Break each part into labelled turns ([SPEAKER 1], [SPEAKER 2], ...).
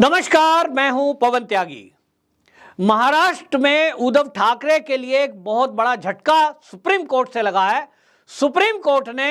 [SPEAKER 1] नमस्कार, मैं हूं पवन त्यागी। महाराष्ट्र में उद्धव ठाकरे के लिए एक बहुत बड़ा झटका सुप्रीम कोर्ट से लगा है। सुप्रीम कोर्ट ने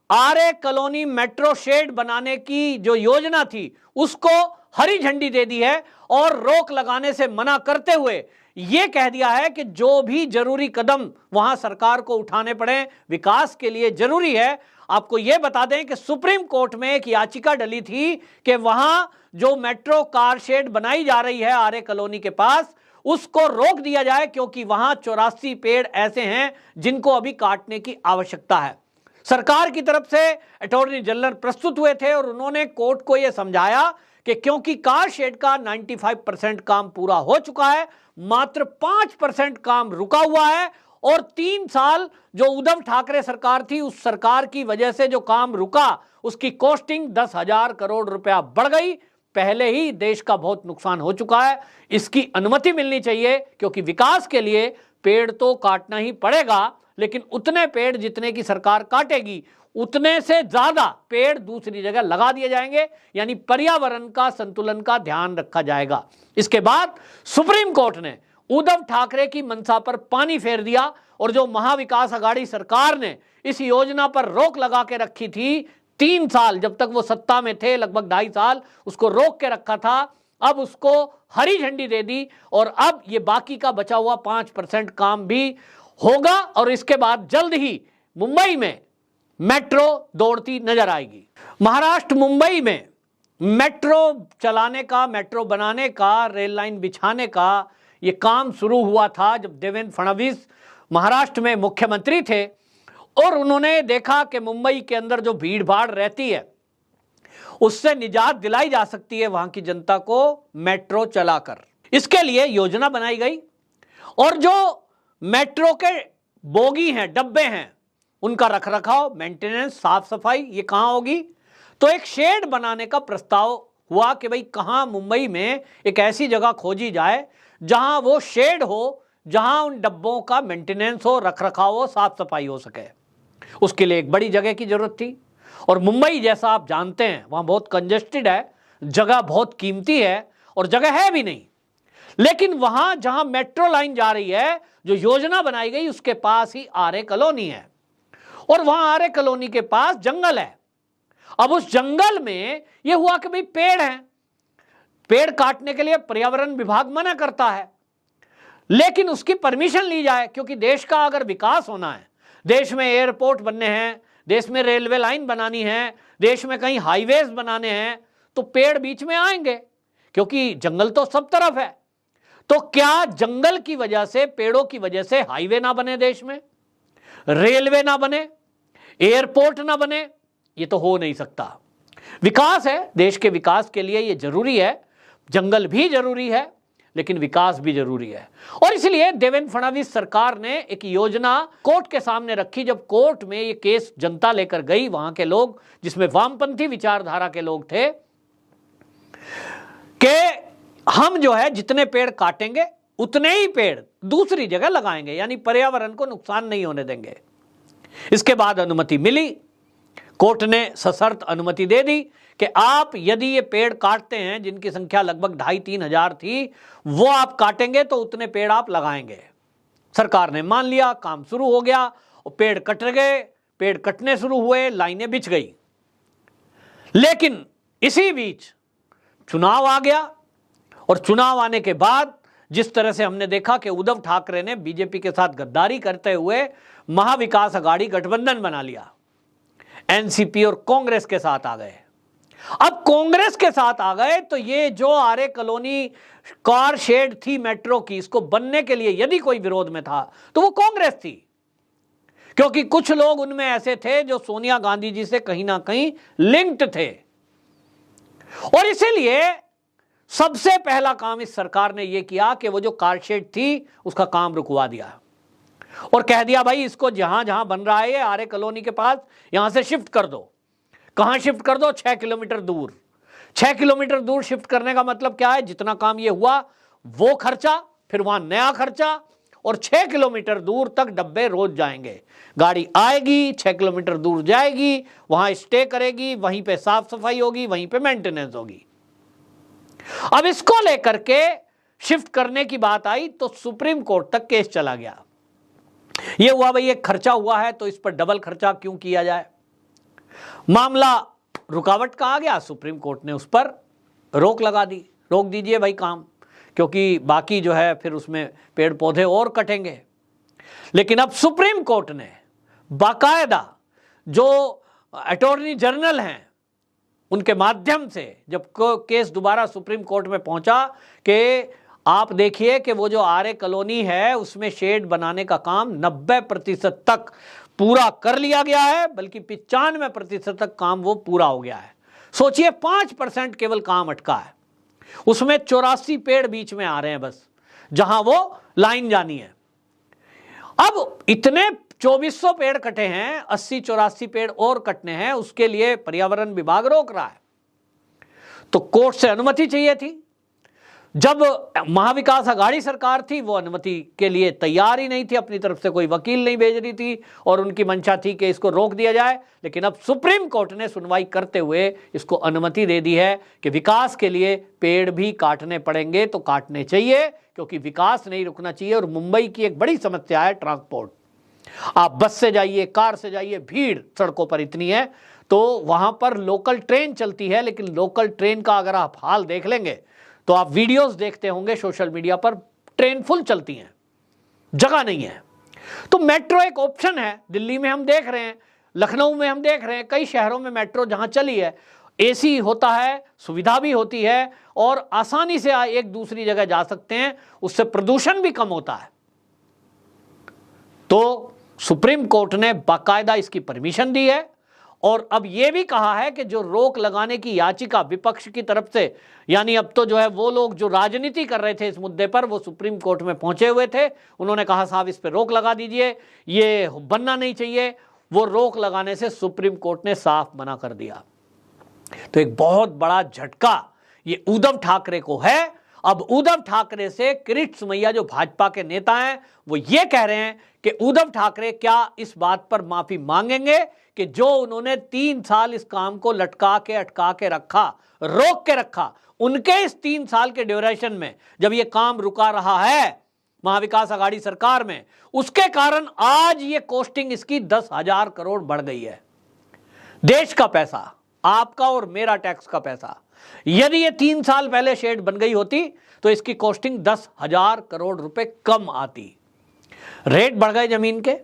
[SPEAKER 1] आरे कॉलोनी मेट्रो शेड बनाने की जो योजना थी उसको हरी झंडी दे दी है और रोक लगाने से मना करते हुए यह कह दिया है कि जो भी जरूरी कदम वहां सरकार को उठाने पड़े विकास के लिए जरूरी है। आपको यह बता दें कि सुप्रीम कोर्ट में एक याचिका डली थी कि वहां जो मेट्रो कार शेड बनाई जा रही है आरे कॉलोनी के पास उसको रोक दिया जाए, क्योंकि वहां 84 पेड़ ऐसे हैं जिनको अभी काटने की आवश्यकता है। सरकार की तरफ से अटॉर्नी जनरल प्रस्तुत हुए थे और उन्होंने कोर्ट को यह समझाया कि क्योंकि कार शेड का 95% काम पूरा हो चुका है, मात्र 5% काम रुका हुआ है और 3 साल जो उद्धव ठाकरे सरकार थी उस सरकार की वजह से जो काम रुका उसकी कॉस्टिंग 10,000 करोड़ रुपया बढ़ गई। पहले ही देश का बहुत नुकसान हो चुका है, इसकी अनुमति मिलनी चाहिए, क्योंकि विकास के लिए पेड़ तो काटना ही पड़ेगा, लेकिन उतने पेड़ जितने की सरकार काटेगी उतने से ज्यादा पेड़ दूसरी जगह लगा दिए जाएंगे, यानी पर्यावरण का संतुलन का ध्यान रखा जाएगा। इसके बाद सुप्रीम कोर्ट ने उद्धव ठाकरे की मंशा पर पानी फेर दिया और जो महाविकास आघाड़ी सरकार ने इस योजना पर रोक लगा के रखी थी 3 साल, जब तक वो सत्ता में थे लगभग 2.5 साल उसको रोक के रखा था, अब उसको हरी झंडी दे दी और अब ये बाकी का बचा हुआ 5% काम भी होगा और इसके बाद जल्द ही मुंबई में मेट्रो दौड़ती नजर आएगी। महाराष्ट्र मुंबई में मेट्रो चलाने का, मेट्रो बनाने का, रेल लाइन बिछाने का ये काम शुरू हुआ था जब देवेंद्र फडणवीस महाराष्ट्र में मुख्यमंत्री थे और उन्होंने देखा कि मुंबई के अंदर जो भीड़ भाड़ रहती है उससे निजात दिलाई जा सकती है वहां की जनता को मेट्रो चलाकर। इसके लिए योजना बनाई गई और जो मेट्रो के बोगी हैं, डब्बे हैं, उनका रखरखाव, मेंटेनेंस, साफ सफाई ये कहां होगी। तो एक शेड बनाने का प्रस्ताव हुआ कि भाई कहां मुंबई में एक ऐसी जगह खोजी जाए जहां वो शेड हो, जहां उन डब्बों का मेंटेनेंस हो, रखरखाव हो, साफ सफाई हो सके। उसके लिए एक बड़ी जगह की जरूरत थी और मुंबई जैसा आप जानते हैं वहां बहुत कंजेस्टेड है, जगह बहुत कीमती है और जगह है भी नहीं। लेकिन वहां जहां मेट्रो लाइन जा रही है, जो योजना बनाई गई उसके पास ही आरे कॉलोनी है और वहां आरे कॉलोनी के पास जंगल है। अब उस जंगल में यह हुआ कि भाई पेड़ हैं, पेड़ काटने के लिए पर्यावरण विभाग मना करता है, लेकिन उसकी परमिशन ली जाए, क्योंकि देश का अगर विकास होना है, देश में एयरपोर्ट बनने हैं, देश में रेलवे लाइन बनानी है, देश में कहीं हाईवेज बनाने हैं, तो पेड़ बीच में आएंगे, क्योंकि जंगल तो सब तरफ है। तो क्या जंगल की वजह से, पेड़ों की वजह से हाईवे ना बने, देश में रेलवे ना बने, एयरपोर्ट ना बने? ये तो हो नहीं सकता। विकास है, देश के विकास के लिए ये जरूरी है, जंगल भी जरूरी है लेकिन विकास भी जरूरी है। और इसलिए देवेंद्र फडणवीस सरकार ने एक योजना कोर्ट के सामने रखी। जब कोर्ट में ये केस जनता लेकर गई, वहां के लोग जिसमें वामपंथी विचारधारा के लोग थे, कि हम जो है जितने पेड़ काटेंगे उतने ही पेड़ दूसरी जगह लगाएंगे, यानी पर्यावरण को नुकसान नहीं होने देंगे। इसके बाद अनुमति मिली, कोर्ट ने सशर्त अनुमति दे दी कि आप यदि ये पेड़ काटते हैं जिनकी संख्या लगभग 2,500-3 हजार थी, वो आप काटेंगे तो उतने पेड़ आप लगाएंगे। सरकार ने मान लिया, काम शुरू हो गया और पेड़ कट गए, पेड़ कटने शुरू हुए, लाइनें बिछ गई। लेकिन इसी बीच चुनाव आ गया और चुनाव आने के बाद जिस तरह से हमने देखा कि उद्धव ठाकरे ने बीजेपी के साथ गद्दारी करते हुए महाविकास आघाड़ी गठबंधन बना लिया, एनसीपी और कांग्रेस के साथ आ गए। अब कांग्रेस के साथ आ गए तो ये जो आरे कॉलोनी कार शेड थी मेट्रो की, इसको बनने के लिए यदि कोई विरोध में था तो वो कांग्रेस थी, क्योंकि कुछ लोग उनमें ऐसे थे जो सोनिया गांधी जी से कहीं ना कहीं लिंक्ड थे। और इसीलिए सबसे पहला काम इस सरकार ने यह किया कि वो जो कार शेड थी उसका काम रुकवा दिया और कह दिया भाई इसको जहां जहां बन रहा है आरे कॉलोनी के पास, यहां से शिफ्ट कर दो। कहां शिफ्ट कर दो? 6 किलोमीटर दूर। 6 किलोमीटर दूर शिफ्ट करने का मतलब क्या है? जितना काम ये हुआ वो खर्चा, फिर वहां नया खर्चा, और 6 किलोमीटर दूर तक डब्बे रोज जाएंगे। गाड़ी आएगी, 6 किलोमीटर दूर जाएगी, वहां स्टे करेगी, वहीं पे साफ सफाई होगी, वहीं पे मेंटेनेंस होगी। अब इसको लेकर के शिफ्ट करने की बात आई तो सुप्रीम कोर्ट तक केस चला गया। यह हुआ भाई एक खर्चा हुआ है तो इस पर डबल खर्चा क्यों किया जाए। मामला रुकावट का आ गया, सुप्रीम कोर्ट ने उस पर रोक लगा दी, रोक दीजिए भाई काम, क्योंकि बाकी जो है फिर उसमें पेड़ पौधे और कटेंगे। लेकिन अब सुप्रीम कोर्ट ने बाकायदा जो अटॉर्नी जनरल हैं उनके माध्यम से जब केस दोबारा सुप्रीम कोर्ट में पहुंचा कि आप देखिए कि वो जो आर्य कॉलोनी है उसमें शेड बनाने का काम 90% तक पूरा कर लिया गया है, बल्कि 95% तक काम वो पूरा हो गया है। सोचिए 5% केवल काम अटका है, उसमें 84 पेड़ बीच में आ रहे हैं बस, जहां वो लाइन जानी है। अब इतने 2400 पेड़ कटे हैं, 80-84 पेड़ और कटने हैं, उसके लिए पर्यावरण विभाग रोक रहा है। तो कोर्ट से अनुमति चाहिए थी। जब महाविकास अघाड़ी सरकार थी वो अनुमति के लिए तैयार ही नहीं थी, अपनी तरफ से कोई वकील नहीं भेज रही थी और उनकी मंशा थी कि इसको रोक दिया जाए। लेकिन अब सुप्रीम कोर्ट ने सुनवाई करते हुए इसको अनुमति दे दी है कि विकास के लिए पेड़ भी काटने पड़ेंगे तो काटने चाहिए, क्योंकि विकास नहीं रुकना चाहिए। और मुंबई की एक बड़ी समस्या है ट्रांसपोर्ट। आप बस से जाइए, कार से जाइए, भीड़ सड़कों पर इतनी है, तो वहां पर लोकल ट्रेन चलती है, लेकिन लोकल ट्रेन का अगर आप हाल देख लेंगे तो आप वीडियोस देखते होंगे सोशल मीडिया पर, ट्रेन फुल चलती हैं, जगह नहीं है। तो मेट्रो एक ऑप्शन है, दिल्ली में हम देख रहे हैं, लखनऊ में हम देख रहे हैं, कई शहरों में मेट्रो जहां चली है एसी होता है, सुविधा भी होती है और आसानी से एक दूसरी जगह जा सकते हैं, उससे प्रदूषण भी कम होता है। तो सुप्रीम कोर्ट ने बाकायदा इसकी परमिशन दी है और अब यह भी कहा है कि जो रोक लगाने की याचिका विपक्ष की तरफ से, यानी अब तो जो है वो लोग जो राजनीति कर रहे थे इस मुद्दे पर, वो सुप्रीम कोर्ट में पहुंचे हुए थे, उन्होंने कहा साहब इस पर रोक लगा दीजिए, ये बनना नहीं चाहिए। वो रोक लगाने से सुप्रीम कोर्ट ने साफ मना कर दिया। तो एक बहुत बड़ा झटका ये उद्धव ठाकरे को है। अब उद्धव ठाकरे से किरीट सोमैया जो भाजपा के नेता हैं वो ये कह रहे हैं कि उद्धव ठाकरे क्या इस बात पर माफी मांगेंगे कि जो उन्होंने 3 साल इस काम को लटका के अटका के रखा, रोक के रखा, उनके इस 3 साल के ड्यूरेशन में जब ये काम रुका रहा है महाविकास अघाड़ी सरकार में, उसके कारण आज ये कॉस्टिंग इसकी 10,000 करोड़ बढ़ गई है। देश का पैसा, आपका और मेरा टैक्स का पैसा, यदि ये 3 साल पहले शेड बन गई होती तो इसकी कॉस्टिंग 10,000 करोड़ रुपए कम आती। रेट बढ़ गए जमीन के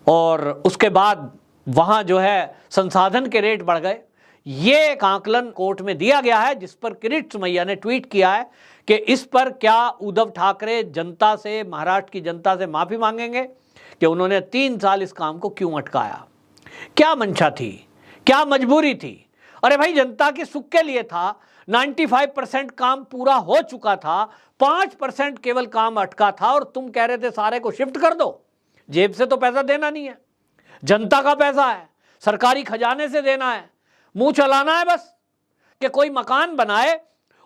[SPEAKER 1] और उसके बाद वहां जो है संसाधन के रेट बढ़ गए। ये एक आकलन कोर्ट में दिया गया है, जिस पर किरीट सोमैया ने ट्वीट किया है कि इस पर क्या उद्धव ठाकरे जनता से, महाराष्ट्र की जनता से माफी मांगेंगे कि उन्होंने 3 साल इस काम को क्यों अटकाया, क्या मंशा थी, क्या मजबूरी थी। अरे भाई जनता के सुख के लिए था, 95% काम पूरा हो चुका था, 5% केवल काम अटका था और तुम कह रहे थे सारे को शिफ्ट कर दो। जेब से तो पैसा देना नहीं है, जनता का पैसा है, सरकारी खजाने से देना है, मुंह चलाना है बस कि कोई मकान बनाए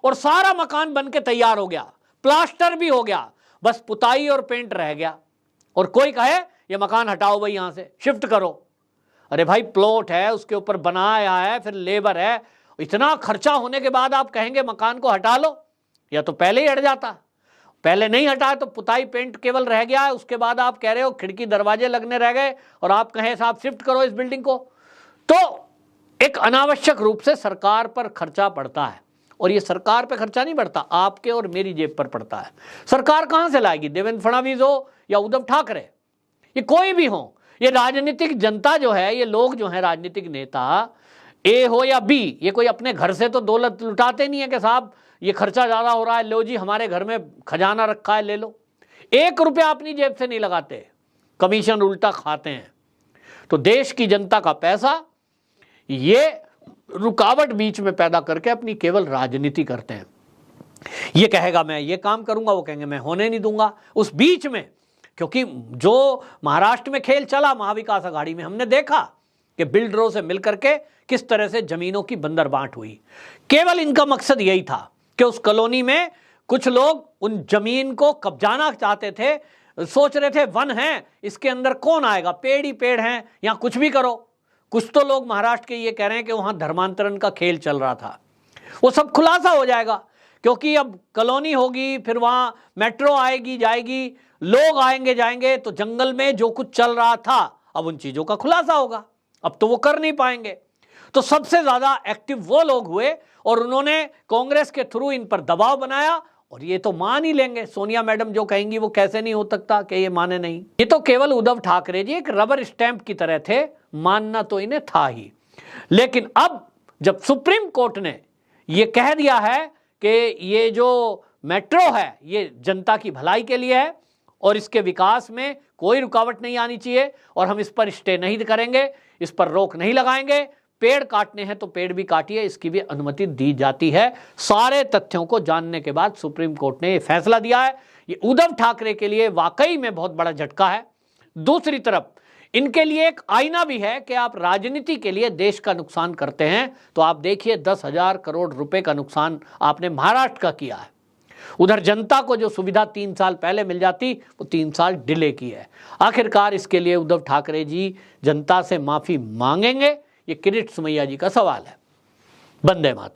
[SPEAKER 1] और सारा मकान बन के तैयार हो गया, प्लास्टर भी हो गया, बस पुताई और पेंट रह गया और कोई कहे ये मकान हटाओ भाई यहां से शिफ्ट करो। अरे भाई प्लॉट है, उसके ऊपर बनाया है, फिर लेबर है, इतना खर्चा होने के बाद आप कहेंगे मकान को हटा लो, या तो पहले ही हट जाता, पहले नहीं हटाया तो पुताई पेंट केवल रह गया है, उसके बाद आप कह रहे हो खिड़की दरवाजे लगने रह गए और आप कहें साहब शिफ्ट करो इस बिल्डिंग को। तो एक अनावश्यक रूप से सरकार पर खर्चा पड़ता है और ये सरकार पे खर्चा नहीं पड़ता, आपके और मेरी जेब पर पड़ता है। सरकार कहां से लाएगी, देवेंद्र फडणवीस हो या उद्धव ठाकरे, ये कोई भी हो, ये राजनीतिक जनता जो है, ये लोग जो है राजनीतिक नेता, ए हो या बी, ये कोई अपने घर से तो दौलत लुटाते नहीं है कि साहब ये खर्चा ज्यादा हो रहा है, लो जी हमारे घर में खजाना रखा है ले लो। 1 रुपया अपनी जेब से नहीं लगाते, कमीशन उल्टा खाते हैं। तो देश की जनता का पैसा ये रुकावट बीच में पैदा करके अपनी केवल राजनीति करते हैं। ये कहेगा मैं ये काम करूंगा, वो कहेंगे मैं होने नहीं दूंगा। उस बीच में, क्योंकि जो महाराष्ट्र में खेल चला महाविकास अघाड़ी में, हमने देखा कि बिल्डरों से मिलकर के किस तरह से जमीनों की बंदरबांट हुई। केवल इनका मकसद यही था कि उस कॉलोनी में कुछ लोग उन जमीन को कब्जाना चाहते थे, सोच रहे थे वन है, इसके अंदर कौन आएगा, पेड़ ही पेड़ हैं, यहां कुछ भी करो। कुछ तो लोग महाराष्ट्र के ये कह रहे हैं कि वहां धर्मांतरण का खेल चल रहा था, वो सब खुलासा हो जाएगा। क्योंकि अब कॉलोनी होगी, फिर वहां मेट्रो आएगी जाएगी, लोग आएंगे जाएंगे, तो जंगल में जो कुछ चल रहा था अब उन चीजों का खुलासा होगा। अब तो वो कर नहीं पाएंगे। तो सबसे ज्यादा एक्टिव वो लोग हुए और उन्होंने कांग्रेस के थ्रू इन पर दबाव बनाया, और ये तो मान ही लेंगे। सोनिया मैडम जो कहेंगी वो कैसे नहीं हो सकता कि ये माने नहीं। ये तो केवल उद्धव ठाकरे जी एक रबर स्टैंप की तरह थे, मानना तो इन्हें था ही। लेकिन अब जब सुप्रीम कोर्ट ने ये कह दिया है कि ये जो मेट्रो है ये जनता की भलाई के लिए है और इसके विकास में कोई रुकावट नहीं आनी चाहिए, और हम इस पर स्टे नहीं करेंगे, इस पर रोक नहीं लगाएंगे, पेड़ काटने हैं तो पेड़ भी काटिए, इसकी भी अनुमति दी जाती है। सारे तथ्यों को जानने के बाद सुप्रीम कोर्ट ने यह फैसला दिया है। ये उद्धव ठाकरे के लिए वाकई में बहुत बड़ा झटका है। दूसरी तरफ इनके लिए एक आईना भी है कि आप राजनीति के लिए देश का नुकसान करते हैं तो आप देखिए 10,000 करोड़ रुपए का नुकसान आपने महाराष्ट्र का किया है। उधर जनता को जो सुविधा 3 साल पहले मिल जाती वो 3 साल डिले की है। आखिरकार इसके लिए उद्धव ठाकरे जी जनता से माफी मांगेंगे, ये किरीट सोमैया जी का सवाल है। वंदे मातरम।